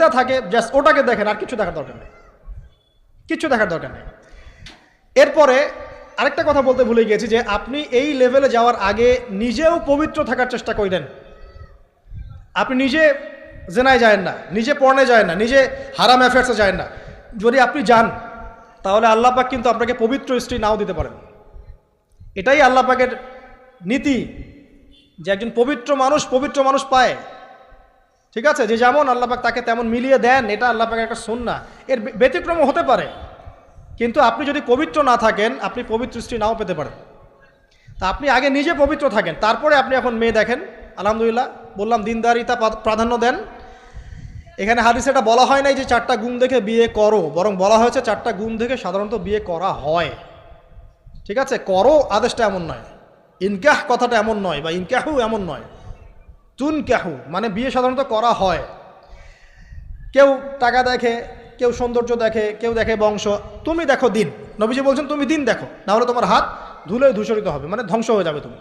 যেটা থাকে জাস্ট ওটাকে দেখেন, আর কিছু দেখার দরকার নেই, কিচ্ছু দেখার দরকার নেই। এরপরে আরেকটা কথা বলতে ভুলে গিয়েছি যে আপনি এই লেভেলে যাওয়ার আগে নিজেও পবিত্র থাকার চেষ্টা করেন। আপনি নিজে জেনায় যায় না, নিজে পর্নে যায় না, নিজে হারাম অ্যাফেয়ার্সে যায় না। যদি আপনি যান তাহলে আল্লাহ পাক কিন্তু আপনাকে পবিত্র স্ত্রী নাও দিতে পারেন। এটাই আল্লাহ পাকের নীতি যে একজন পবিত্র মানুষ পায়। ঠিক আছে, যে যেমন আল্লাহ পাক তাকে তেমন মিলিয়ে দেন, এটা আল্লাহ পাকের একটা সুন্নাহ। এর ব্যতিক্রম হতে পারে, কিন্তু আপনি যদি পবিত্র না থাকেন আপনি পবিত্র স্ত্রী নাও পেতে পারেন। তা আপনি আগে নিজে পবিত্র থাকেন, তারপরে আপনি এখন মেয়ে দেখেন। আলহামদুলিল্লাহ, বললাম দিনদারিতা প্রাধান্য দেন। এখানে হাদিসে এটা বলা হয় নাই যে 4টা গুণ দেখে বিয়ে করো, বরং বলা হয়েছে 4টা গুণ দেখে সাধারণত বিয়ে করা হয়। ঠিক আছে, করো আদেশটা এমন নয়, ইনকাহ কথাটা এমন নয়, বা ইনকাহু এমন নয়, তুনকাহু মানে বিয়ে সাধারণত করা হয়। কেউ টাকা দেখে, কেউ সৌন্দর্য দেখে, কেউ দেখে বংশ, তুমি দেখো দিন। নবীজি বলছেন তুমি দিন দেখো, না হলে তোমার হাত ধুলোয় ধূসরিত হবে, মানে ধ্বংস হয়ে যাবে তুমি।